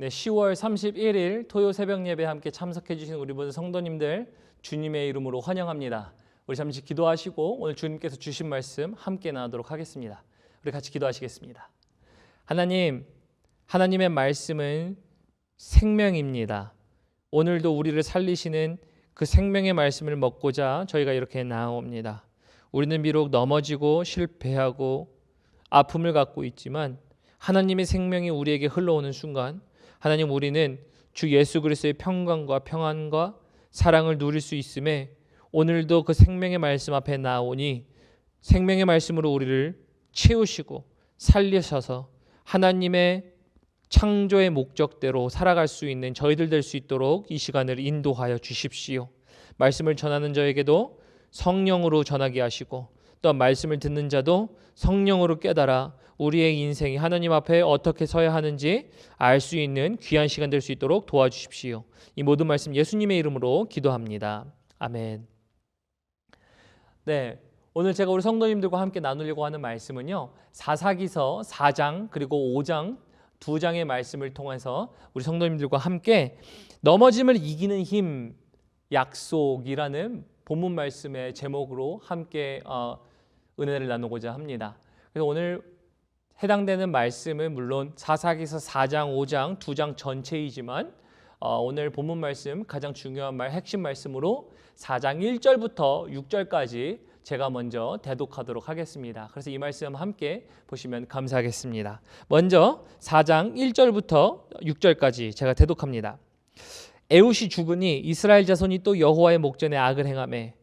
네, 10월 31일 토요 새벽 예배 함께 참석해 주신 우리 모든 성도님들 주님의 이름으로 환영합니다. 우리 잠시 기도하시고 오늘 주님께서 주신 말씀 함께 나누도록 하겠습니다. 우리 같이 기도하시겠습니다. 하나님, 하나님의 말씀은 생명입니다. 오늘도 우리를 살리시는 그 생명의 말씀을 먹고자 저희가 이렇게 나아옵니다. 우리는 비록 넘어지고 실패하고 아픔을 갖고 있지만 하나님의 생명이 우리에게 흘러오는 순간 하나님, 우리는 주 예수 그리스도의 평강과 평안과 사랑을 누릴 수 있음에 오늘도 그 생명의 말씀 앞에 나오니 생명의 말씀으로 우리를 채우시고 살리셔서 하나님의 창조의 목적대로 살아갈 수 있는 저희들 될 수 있도록 이 시간을 인도하여 주십시오. 말씀을 전하는 저에게도 성령으로 전하게 하시고 또 말씀을 듣는 자도 성령으로 깨달아 우리의 인생이 하나님 앞에 어떻게 서야 하는지 알 수 있는 귀한 시간 될 수 있도록 도와주십시오. 이 모든 말씀 예수님의 이름으로 기도합니다. 아멘. 네, 오늘 제가 우리 성도님들과 함께 나누려고 하는 말씀은요, 사사기서 4장 그리고 5장 두 장의 말씀을 통해서 우리 성도님들과 함께 넘어짐을 이기는 힘, 약속이라는 본문 말씀의 제목으로 함께 은혜를 나누고자 합니다. 그래서 오늘 해당되는 말씀은 물론 사사기서 4장, 5장, 두 장 전체이지만 오늘 본문 말씀 가장 중요한 핵심 말씀으로 4장 1절부터 6절까지 제가 먼저 대독하도록 하겠습니다. 그래서 이 말씀 함께 보시면 감사하겠습니다. 먼저 4장 1절부터 6절까지 제가 대독합니다. 에훗이 죽으니 이스라엘 자손이 또 여호와의 목전에 악을 행하매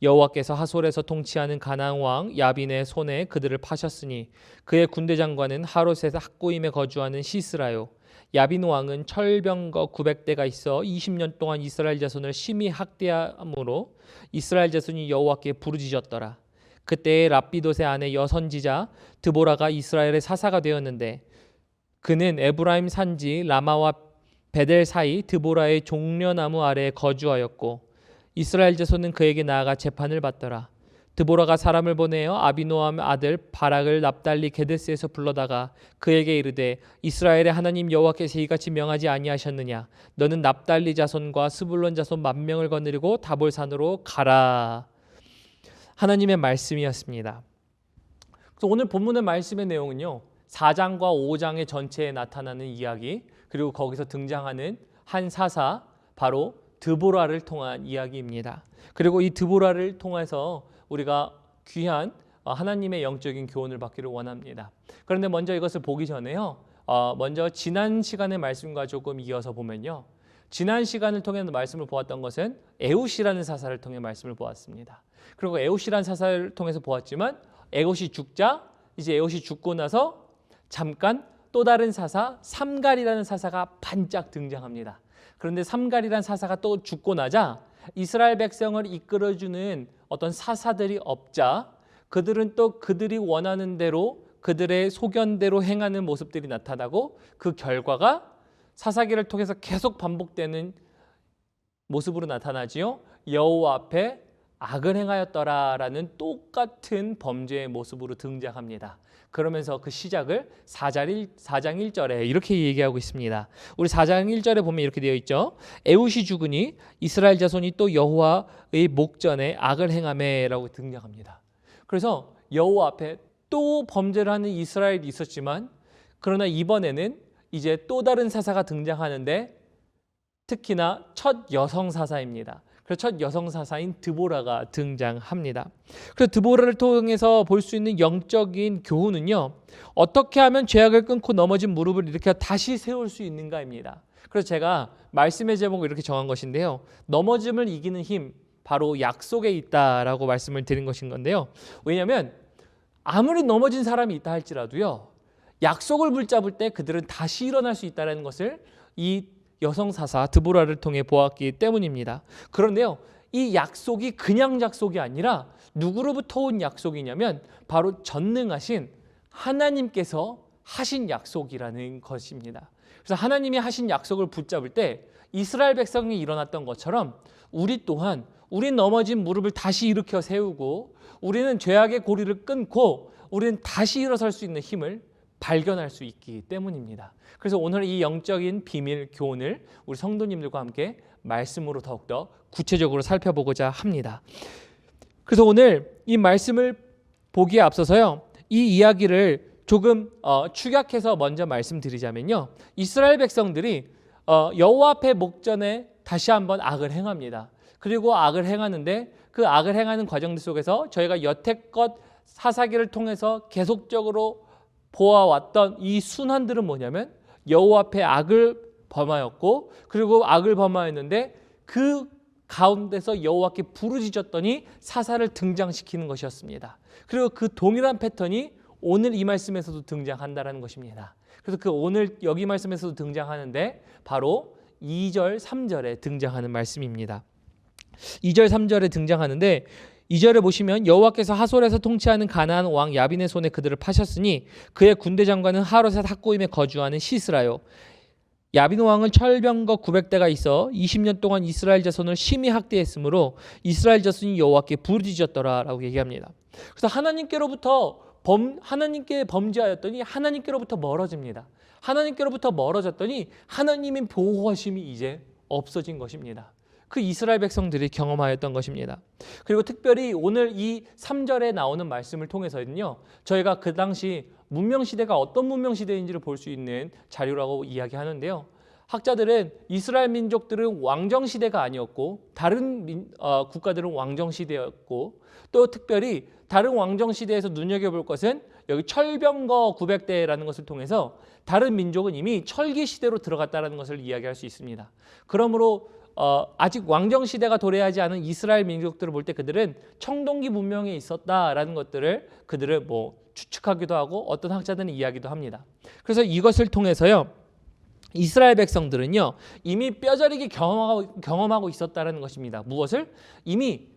여호와께서 하솔에서 통치하는 가나안 왕 야빈의 손에 그들을 파셨으니 그의 군대 장관은 하롯에서 학고임에 거주하는 시스라요. 야빈 왕은 철병거 900대가 있어 20년 동안 이스라엘 자손을 심히 학대함으로 이스라엘 자손이 여호와께 부르짖었더라. 그때에 랍비돗의 아내 여선지자 드보라가 이스라엘의 사사가 되었는데 그는 에브라임 산지 라마와 베델 사이 드보라의 종려나무 아래에 거주하였고 이스라엘 자손은 그에게 나아가 재판을 받더라. 드보라가 사람을 보내어 아비노암 아들 바락을 납달리 게데스에서 불러다가 그에게 이르되 이스라엘의 하나님 여호와께서 이같이 명하지 아니하셨느냐? 너는 납달리 자손과 스불론 자손 10,000명을 거느리고 다볼산으로 가라. 하나님의 말씀이었습니다. 그래서 오늘 본문의 말씀의 내용은요, 4장과 5장의 전체에 나타나는 이야기, 그리고 거기서 등장하는 한 사사, 바로 드보라를 통한 이야기입니다. 그리고 이 드보라를 통해서 우리가 귀한 하나님의 영적인 교훈을 받기를 원합니다. 그런데 먼저 이것을 보기 전에요, 먼저 지난 시간의 말씀과 조금 이어서 보면요, 지난 시간을 통해 말씀을 보았던 것은 에훗이라는 사사를 통해 말씀을 보았습니다. 그리고 에훗이라는 사사를 통해서 보았지만 에훗이 죽자 이제 에훗이 죽고 나서 잠깐 또 다른 사사 삼갈이라는 사사가 반짝 등장합니다. 그런데 삼갈이라는 사사가 또 죽고 나자 이스라엘 백성을 이끌어주는 어떤 사사들이 없자 그들은 또 그들이 원하는 대로 그들의 소견대로 행하는 모습들이 나타나고 그 결과가 사사기를 통해서 계속 반복되는 모습으로 나타나지요. 여호와 앞에 악을 행하였더라라는 똑같은 범죄의 모습으로 등장합니다. 그러면서 그 시작을 4장 1절에 이렇게 얘기하고 있습니다. 우리 4장 1절에 보면 이렇게 되어 있죠. 에훗이 죽으니 이스라엘 자손이 또 여호와의 목전에 악을 행하매라고 등장합니다. 그래서 여호와 앞에 또 범죄를 하는 이스라엘이 있었지만 그러나 이번에는 이제 또 다른 사사가 등장하는데 특히나 첫 여성 사사입니다. 그래서 첫 여성 사사인 드보라가 등장합니다. 그래서 드보라를 통해서 볼 수 있는 영적인 교훈은요, 어떻게 하면 죄악을 끊고 넘어진 무릎을 일으켜 다시 세울 수 있는가입니다. 그래서 제가 말씀의 제목을 이렇게 정한 것인데요, 넘어짐을 이기는 힘, 바로 약속에 있다라고 말씀을 드린 것인 건데요. 왜냐하면 아무리 넘어진 사람이 있다 할지라도요, 약속을 붙잡을 때 그들은 다시 일어날 수 있다는 것을 이 여성 사사 드보라를 통해 보았기 때문입니다. 그런데요, 이 약속이 그냥 약속이 아니라 누구로부터 온 약속이냐면 바로 전능하신 하나님께서 하신 약속이라는 것입니다. 그래서 하나님이 하신 약속을 붙잡을 때 이스라엘 백성이 일어났던 것처럼 우리 또한 우린 넘어진 무릎을 다시 일으켜 세우고 우리는 죄악의 고리를 끊고 우리는 다시 일어설 수 있는 힘을 발견할 수 있기 때문입니다. 그래서 오늘 이 영적인 비밀 교훈을 우리 성도님들과 함께 말씀으로 더욱더 구체적으로 살펴보고자 합니다. 그래서 오늘 이 말씀을 보기에 앞서서요, 이 이야기를 조금 축약해서 먼저 말씀드리자면요, 이스라엘 백성들이 여호와 앞에 목전에 다시 한번 악을 행합니다. 그리고 악을 행하는데 그 악을 행하는 과정들 속에서 저희가 여태껏 사사기를 통해서 계속적으로 보아왔던 이 순환들은 뭐냐면 여호와 앞에 악을 범하였고, 그리고 악을 범하였는데 그 가운데서 여호와께 부르짖었더니 사사를 등장시키는 것이었습니다. 그리고 그 동일한 패턴이 오늘 이 말씀에서도 등장한다는 것입니다. 그래서 그 오늘 여기 말씀에서도 등장하는데 바로 2절 3절에 등장하는 말씀입니다. 2절 3절에 등장하는데 2절에 보시면 여호와께서 하솔에서 통치하는 가나안 왕 야빈의 손에 그들을 파셨으니 그의 군대 장관은 하롯의 핫고임에 거주하는 시스라요. 야빈 왕은 철병거 900대가 있어 20년 동안 이스라엘 자손을 심히 학대했으므로 이스라엘 자손이 여호와께 부르짖었더라라고 얘기합니다. 그래서 하나님께 범죄하였더니 하나님께로부터 멀어집니다. 하나님께로부터 멀어졌더니 하나님의 보호하심이 이제 없어진 것입니다. 그 이스라엘 백성들이 경험하였던 것입니다. 그리고 특별히 오늘 이 3절에 나오는 말씀을 통해서는요, 저희가 그 당시 문명시대가 어떤 문명시대인지를 볼 수 있는 자료라고 이야기하는데요, 학자들은 이스라엘 민족들은 왕정시대가 아니었고 다른 국가들은 왕정시대였고, 또 특별히 다른 왕정시대에서 눈여겨볼 것은 여기 철병거 900대라는 것을 통해서 다른 민족은 이미 철기시대로 들어갔다는 것을 이야기할 수 있습니다. 그러므로 아직 왕정시대가 도래하지 않은 이스라엘 민족들을 볼 때 그들은 청동기 문명에 있었다라는 것들을 그들을 추측하기도 하고 어떤 학자들은 이야기도 합니다. 그래서 이것을 통해서요, 이스라엘 백성들은요 이미 뼈저리게 경험하고 있었다는 것입니다. 무엇을? 이미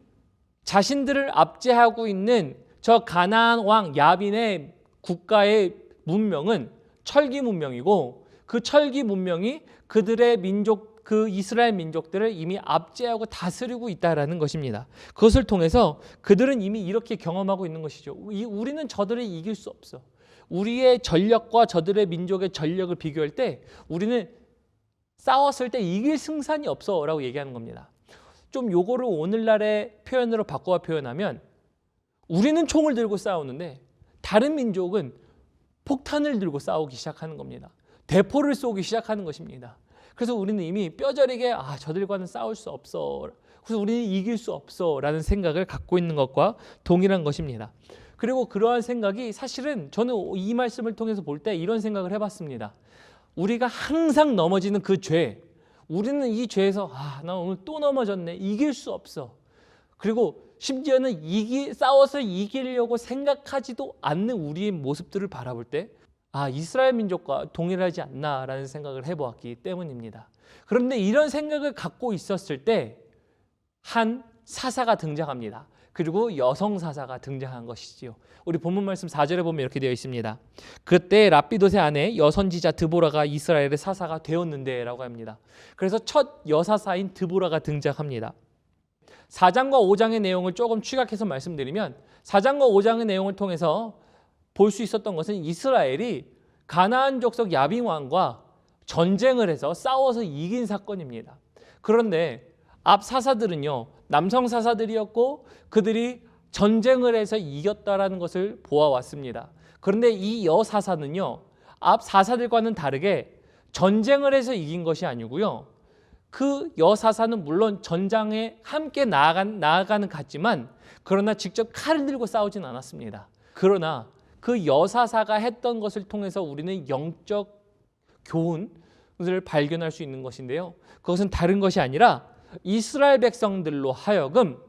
자신들을 압제하고 있는 저 가나안 왕 야빈의 국가의 문명은 철기 문명이고, 그 철기 문명이 그들의 민족, 그 이스라엘 민족들을 이미 압제하고 다스리고 있다라는 것입니다. 그것을 통해서 그들은 이미 이렇게 경험하고 있는 것이죠. 우리는 저들을 이길 수 없어. 우리의 전력과 저들의 민족의 전력을 비교할 때 우리는 싸웠을 때 이길 승산이 없어 라고 얘기하는 겁니다. 좀 요거를 오늘날의 표현으로 바꿔 표현하면, 우리는 총을 들고 싸우는데 다른 민족은 폭탄을 들고 싸우기 시작하는 겁니다. 대포를 쏘기 시작하는 것입니다. 그래서 우리는 이미 뼈저리게 저들과는 싸울 수 없어, 그래서 우리는 이길 수 없어 라는 생각을 갖고 있는 것과 동일한 것입니다. 그리고 그러한 생각이 사실은 저는 이 말씀을 통해서 볼 때 이런 생각을 해봤습니다. 우리가 항상 넘어지는 그 죄, 우리는 이 죄에서 나 오늘 또 넘어졌네, 이길 수 없어. 그리고 심지어는 싸워서 이기려고 생각하지도 않는 우리의 모습들을 바라볼 때 이스라엘 민족과 동일하지 않나라는 생각을 해보았기 때문입니다. 그런데 이런 생각을 갖고 있었을 때 한 사사가 등장합니다. 그리고 여성 사사가 등장한 것이지요. 우리 본문 말씀 4절에 보면 이렇게 되어 있습니다. 그때 랍비돗의 아내 여선지자 드보라가 이스라엘의 사사가 되었는데 라고 합니다. 그래서 첫 여사사인 드보라가 등장합니다. 4장과 5장의 내용을 조금 축약해서 말씀드리면, 4장과 5장의 내용을 통해서 볼 수 있었던 것은 이스라엘이 가나안 족속 야빈 왕과 전쟁을 해서 싸워서 이긴 사건입니다. 그런데 앞 사사들은요, 남성 사사들이었고 그들이 전쟁을 해서 이겼다라는 것을 보아왔습니다. 그런데 이 여사사는요, 앞 사사들과는 다르게 전쟁을 해서 이긴 것이 아니고요, 그 여사사는 물론 전장에 함께 나아가는 같지만 그러나 직접 칼을 들고 싸우진 않았습니다. 그러나 그 여사사가 했던 것을 통해서 우리는 영적 교훈을 발견할 수 있는 것인데요, 그것은 다른 것이 아니라 이스라엘 백성들로 하여금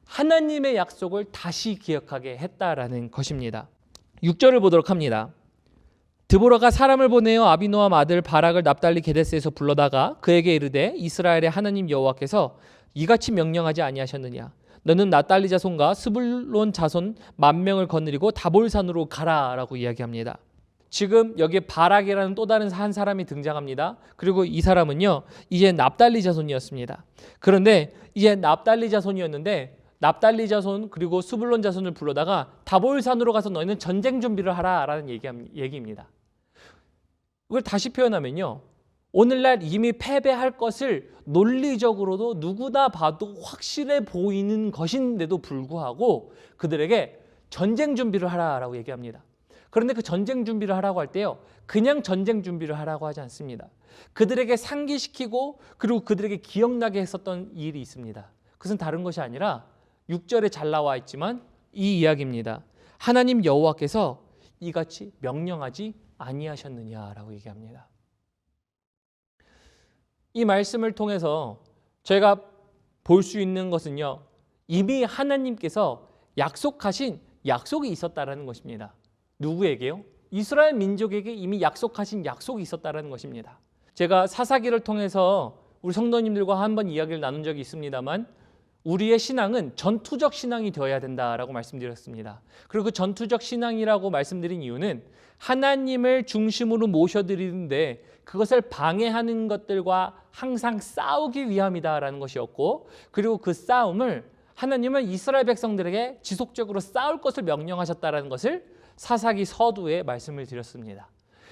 하나님의 약속을 다시 기억하게 했다라는 것입니다. 6절을 보도록 합니다. 드보라가 사람을 보내어 아비노암 아들 바락을 납달리 게데스에서 불러다가 그에게 이르되 이스라엘의 하나님 여호와께서 이같이 명령하지 아니하셨느냐, 너는 납달리 자손과 스불론 자손 10,000명을 거느리고 다볼산으로 가라라고 이야기합니다. 지금 여기에 바락이라는 또 다른 한 사람이 등장합니다. 그리고 이 사람은요, 이제 납달리 자손이었습니다. 그런데 이제 납달리 자손이었는데 납달리 자손 그리고 스불론 자손을 불러다가 다볼산으로 가서 너희는 전쟁 준비를 하라라는 얘기입니다. 이걸 다시 표현하면요, 오늘날 이미 패배할 것을 논리적으로도 누구나 봐도 확실해 보이는 것인데도 불구하고 그들에게 전쟁 준비를 하라라고 얘기합니다. 그런데 그 전쟁 준비를 하라고 할 때요, 그냥 전쟁 준비를 하라고 하지 않습니다. 그들에게 상기시키고 그리고 그들에게 기억나게 했었던 일이 있습니다. 그것은 다른 것이 아니라 6절에 잘 나와 있지만 이 이야기입니다. 하나님 여호와께서 이같이 명령하지 아니하셨느냐라고 얘기합니다. 이 말씀을 통해서 저희가 볼 수 있는 것은요, 이미 하나님께서 약속하신 약속이 있었다라는 것입니다. 누구에게요? 이스라엘 민족에게 이미 약속하신 약속이 있었다라는 것입니다. 제가 사사기를 통해서 우리 성도님들과 한번 이야기를 나눈 적이 있습니다만, 우리의 신앙은 전투적 신앙이 되어야 된다라고 말씀드렸습니다. 그리고 그 전투적 신앙이라고 말씀드린 이유는 하나님을 중심으로 모셔드리는데 그것을 방해하는 것들과 항상 싸우기 위함이다라는 것이었고, 그리고 그 싸움을 하나님은 이스라엘 백성들에게 지속적으로 싸울 것을 명령하셨다라는 것을 사사기 서두에 말씀을 드렸습니다.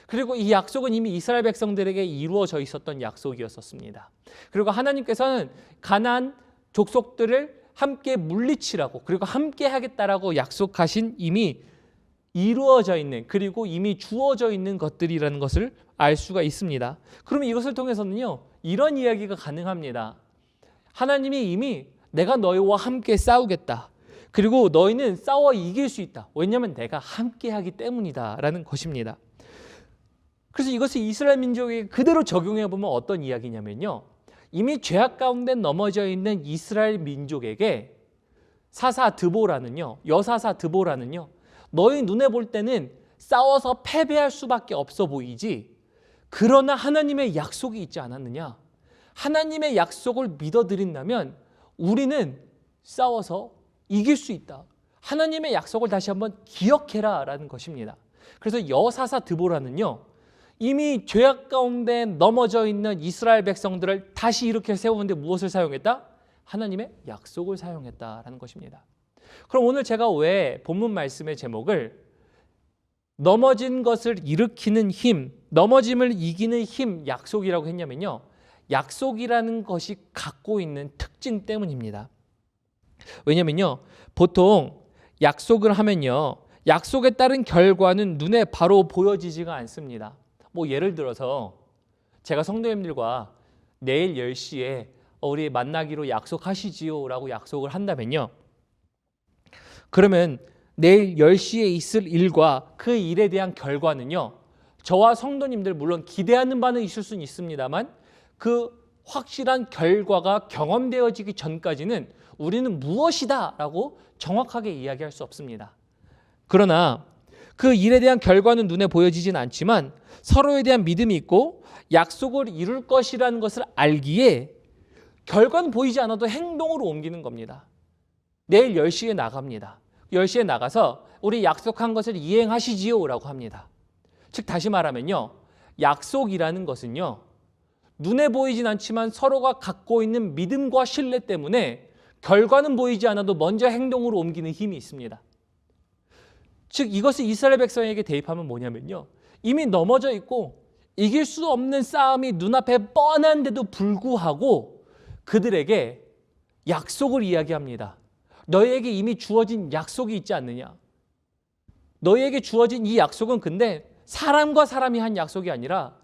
그리고 이 약속은 이미 이스라엘 백성들에게 이루어져 있었던 약속이었습니다. 그리고 하나님께서는 가나안 족속들을 함께 물리치라고, 그리고 함께 하겠다라고 약속하신 이미 이루어져 있는, 그리고 이미 주어져 있는 것들이라는 것을 알 수가 있습니다. 그러면 이것을 통해서는요, 이런 이야기가 가능합니다. 하나님이 이미 내가 너희와 함께 싸우겠다, 그리고 너희는 싸워 이길 수 있다. 왜냐하면 내가 함께 하기 때문이다 라는 것입니다. 그래서 이것을 이스라엘 민족에게 그대로 적용해 보면 어떤 이야기냐면요, 이미 죄악 가운데 넘어져 있는 이스라엘 민족에게 사사 드보라는요, 여사사 드보라는요, 너희 눈에 볼 때는 싸워서 패배할 수밖에 없어 보이지, 그러나 하나님의 약속이 있지 않았느냐? 하나님의 약속을 믿어드린다면 우리는 싸워서 이길 수 있다. 하나님의 약속을 다시 한번 기억해라 라는 것입니다. 그래서 여사사 드보라는요, 이미 죄악 가운데 넘어져 있는 이스라엘 백성들을 다시 일으켜 세우는데 무엇을 사용했다? 하나님의 약속을 사용했다라는 것입니다. 그럼 오늘 제가 왜 본문 말씀의 제목을 넘어진 것을 일으키는 힘, 넘어짐을 이기는 힘, 약속이라고 했냐면요, 약속이라는 것이 갖고 있는 특징 때문입니다. 왜냐면요, 보통 약속을 하면요, 약속에 따른 결과는 눈에 바로 보여지지가 않습니다. 뭐 예를 들어서 제가 성도님들과 내일 10시에 우리 만나기로 약속하시지요 라고 약속을 한다면요, 그러면 내일 10시에 있을 일과 그 일에 대한 결과는요, 저와 성도님들 물론 기대하는 바는 있을 수는 있습니다만 그 확실한 결과가 경험되어지기 전까지는 우리는 무엇이다 라고 정확하게 이야기할 수 없습니다. 그러나 그 일에 대한 결과는 눈에 보여지진 않지만 서로에 대한 믿음이 있고 약속을 이룰 것이라는 것을 알기에 결과는 보이지 않아도 행동으로 옮기는 겁니다. 내일 10시에 나갑니다. 10시에 나가서 우리 약속한 것을 이행하시지요 라고 합니다. 즉 다시 말하면요, 약속이라는 것은요, 눈에 보이진 않지만 서로가 갖고 있는 믿음과 신뢰 때문에 결과는 보이지 않아도 먼저 행동으로 옮기는 힘이 있습니다. 즉 이것을 이스라엘 백성에게 대입하면 뭐냐면요, 이미 넘어져 있고 이길 수 없는 싸움이 눈앞에 뻔한데도 불구하고 그들에게 약속을 이야기합니다. 너희에게 이미 주어진 약속이 있지 않느냐? 너희에게 주어진 이 약속은 근데 사람과 사람이 한 약속이 아니라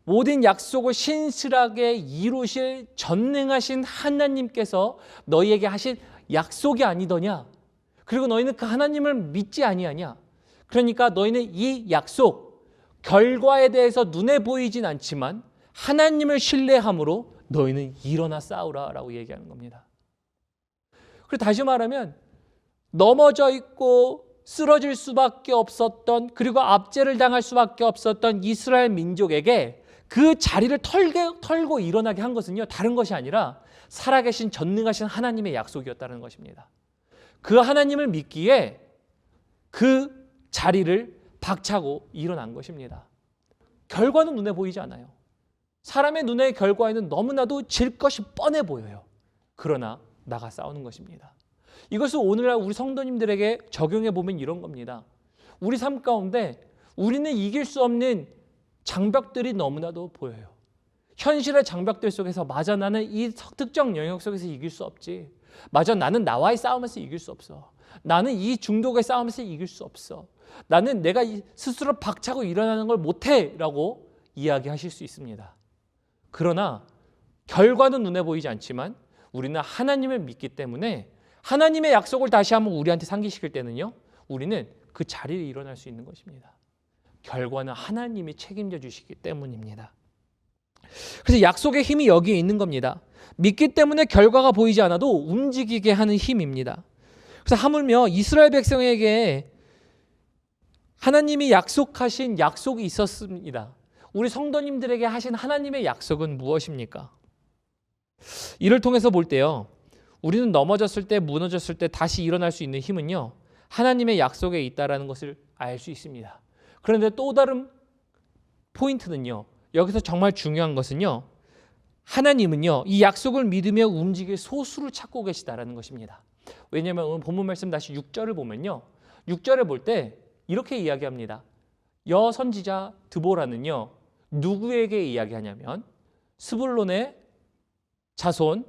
모든 약속을 신실하게 이루실 전능하신 하나님께서 너희에게 하신 약속이 아니더냐? 그리고 너희는 그 하나님을 믿지 아니하냐? 그러니까 너희는 이 약속, 결과에 대해서 눈에 보이진 않지만 하나님을 신뢰함으로 너희는 일어나 싸우라 라고 얘기하는 겁니다. 그리고 다시 말하면 넘어져 있고 쓰러질 수밖에 없었던, 그리고 압제를 당할 수밖에 없었던 이스라엘 민족에게 그 자리를 털고 일어나게 한 것은요, 다른 것이 아니라 살아계신 전능하신 하나님의 약속이었다는 것입니다. 그 하나님을 믿기에 그 자리를 박차고 일어난 것입니다. 결과는 눈에 보이지 않아요. 사람의 눈의 결과에는 너무나도 질 것이 뻔해 보여요. 그러나 나가 싸우는 것입니다. 이것을 오늘날 우리 성도님들에게 적용해 보면 이런 겁니다. 우리 삶 가운데 우리는 이길 수 없는 장벽들이 너무나도 보여요. 현실의 장벽들 속에서 맞아 나는 이 특정 영역 속에서 이길 수 없지. 맞아 나는 나와의 싸움에서 이길 수 없어. 나는 이 중독의 싸움에서 이길 수 없어. 나는 내가 스스로 박차고 일어나는 걸 못해 라고 이야기하실 수 있습니다. 그러나 결과는 눈에 보이지 않지만 우리는 하나님을 믿기 때문에 하나님의 약속을 다시 한번 우리한테 상기시킬 때는요, 우리는 그 자리에 일어날 수 있는 것입니다. 결과는 하나님이 책임져 주시기 때문입니다. 그래서 약속의 힘이 여기에 있는 겁니다. 믿기 때문에 결과가 보이지 않아도 움직이게 하는 힘입니다. 그래서 하물며 이스라엘 백성에게 하나님이 약속하신 약속이 있었습니다. 우리 성도님들에게 하신 하나님의 약속은 무엇입니까? 이를 통해서 볼 때요, 우리는 넘어졌을 때, 무너졌을 때 다시 일어날 수 있는 힘은요, 하나님의 약속에 있다라는 것을 알 수 있습니다. 그런데 또 다른 포인트는요, 여기서 정말 중요한 것은요, 하나님은요 이 약속을 믿으며 움직일 소수를 찾고 계시다라는 것입니다. 왜냐하면 오늘 본문 말씀 다시 6절을 보면요, 6절에 볼 때 이렇게 이야기합니다. 여 선지자 드보라는요 누구에게 이야기하냐면 스불론의 자손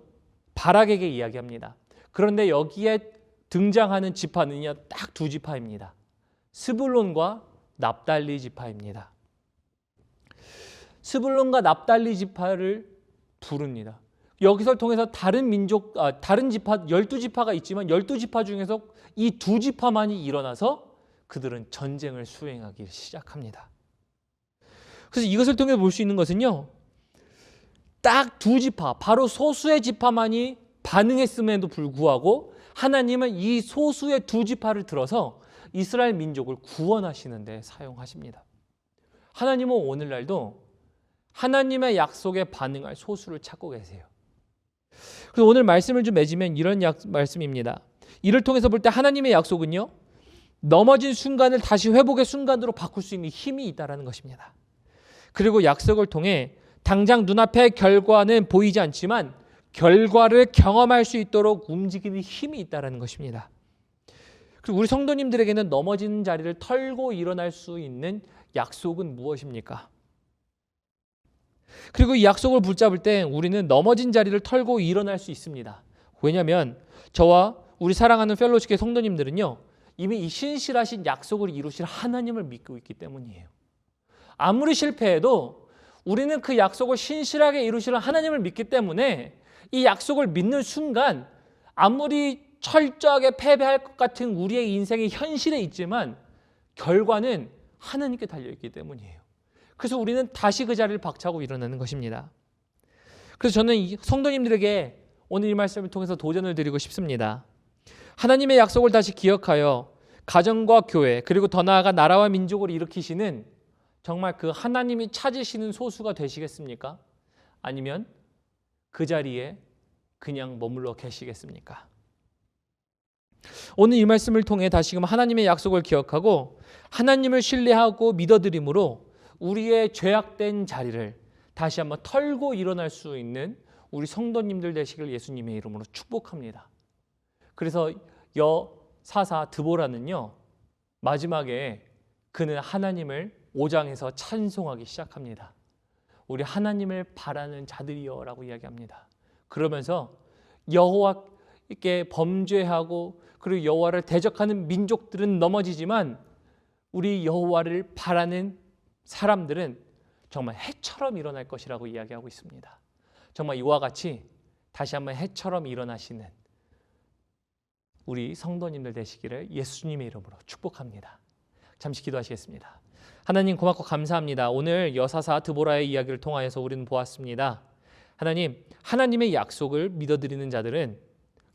바락에게 이야기합니다. 그런데 여기에 등장하는 지파는요 딱 두 지파입니다. 스불론과 납달리 지파입니다. 스불론과 납달리 지파를 부릅니다. 여기서 통해서 다른 민족, 다른 지파 12지파가 있지만 12지파 중에서 이 두 지파만이 일어나서 그들은 전쟁을 수행하기 시작합니다. 그래서 이것을 통해 볼 수 있는 것은요, 딱 두 지파, 바로 소수의 지파만이 반응했음에도 불구하고 하나님은 이 소수의 두 지파를 들어서 이스라엘 민족을 구원하시는 데 사용하십니다. 하나님은 오늘날도 하나님의 약속에 반응할 소수를 찾고 계세요. 그래서 오늘 말씀을 좀 맺으면 이런 말씀입니다. 이를 통해서 볼 때 하나님의 약속은요, 넘어진 순간을 다시 회복의 순간으로 바꿀 수 있는 힘이 있다는 것입니다. 그리고 약속을 통해 당장 눈앞의 결과는 보이지 않지만 결과를 경험할 수 있도록 움직이는 힘이 있다는 것입니다. 그리고 우리 성도님들에게는 넘어진 자리를 털고 일어날 수 있는 약속은 무엇입니까? 그리고 이 약속을 붙잡을 때 우리는 넘어진 자리를 털고 일어날 수 있습니다. 왜냐하면 저와 우리 사랑하는 펠로시계 성도님들은요, 이미 이 신실하신 약속을 이루실 하나님을 믿고 있기 때문이에요. 아무리 실패해도 우리는 그 약속을 신실하게 이루시는 하나님을 믿기 때문에 이 약속을 믿는 순간 아무리 철저하게 패배할 것 같은 우리의 인생의 현실에 있지만 결과는 하나님께 달려있기 때문이에요. 그래서 우리는 다시 그 자리를 박차고 일어나는 것입니다. 그래서 저는 성도님들에게 오늘 이 말씀을 통해서 도전을 드리고 싶습니다. 하나님의 약속을 다시 기억하여 가정과 교회 그리고 더 나아가 나라와 민족을 일으키시는 정말 그 하나님이 찾으시는 소수가 되시겠습니까? 아니면 그 자리에 그냥 머물러 계시겠습니까? 오늘 이 말씀을 통해 다시금 하나님의 약속을 기억하고 하나님을 신뢰하고 믿어드림으로 우리의 죄악된 자리를 다시 한번 털고 일어날 수 있는 우리 성도님들 되시길 예수님의 이름으로 축복합니다. 그래서 여사사 드보라는요, 마지막에 그는 하나님을 5장에서 찬송하기 시작합니다. 우리 하나님을 바라는 자들이여 라고 이야기합니다. 그러면서 여호와께 범죄하고 그리고 여호와를 대적하는 민족들은 넘어지지만 우리 여호와를 바라는 사람들은 정말 해처럼 일어날 것이라고 이야기하고 있습니다. 정말 이와 같이 다시 한번 해처럼 일어나시는 우리 성도님들 되시기를 예수님의 이름으로 축복합니다. 잠시 기도하시겠습니다. 하나님 고맙고 감사합니다. 오늘 여사사 드보라의 이야기를 통하여서 우리는 보았습니다. 하나님, 하나님의 약속을 믿어드리는 자들은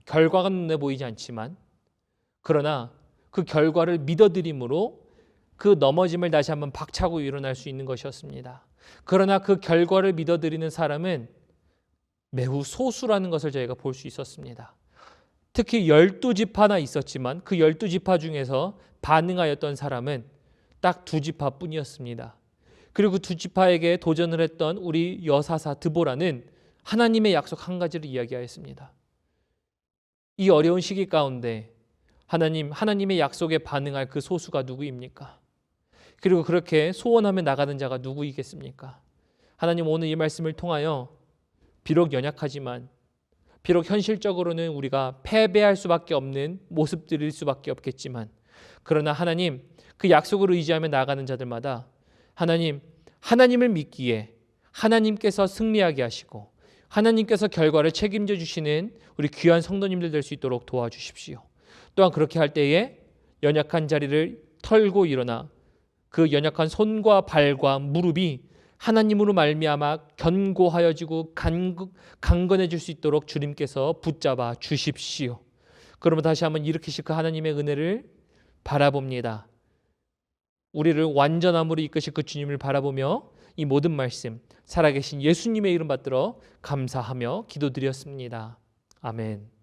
결과가 눈에 보이지 않지만 그러나 그 결과를 믿어드림으로 그 넘어짐을 다시 한번 박차고 일어날 수 있는 것이었습니다. 그러나 그 결과를 믿어드리는 사람은 매우 소수라는 것을 저희가 볼 수 있었습니다. 특히 12지파나 있었지만 그 12지파 중에서 반응하였던 사람은 딱 2지파뿐이었습니다. 그리고 2지파에게 도전을 했던 우리 여사사 드보라는 하나님의 약속 한 가지를 이야기하였습니다. 이 어려운 시기 가운데 하나님의 약속에 반응할 그 소수가 누구입니까? 그리고 그렇게 소원하며 나가는 자가 누구이겠습니까? 하나님, 오늘 이 말씀을 통하여 비록 연약하지만, 비록 현실적으로는 우리가 패배할 수밖에 없는 모습들일 수밖에 없겠지만, 그러나 하나님, 그 약속을 의지하며 나가는 자들마다 하나님을 믿기에 하나님께서 승리하게 하시고 하나님께서 결과를 책임져 주시는 우리 귀한 성도님들 될 수 있도록 도와주십시오. 또한 그렇게 할 때에 연약한 자리를 털고 일어나 그 연약한 손과 발과 무릎이 하나님으로 말미암아 견고하여지고 강건해질 수 있도록 주님께서 붙잡아 주십시오. 그러면 다시 한번 일으키실 그 하나님의 은혜를 바라봅니다. 우리를 완전함으로 이끄실 그 주님을 바라보며 이 모든 말씀 살아계신 예수님의 이름 받들어 감사하며 기도드렸습니다. 아멘.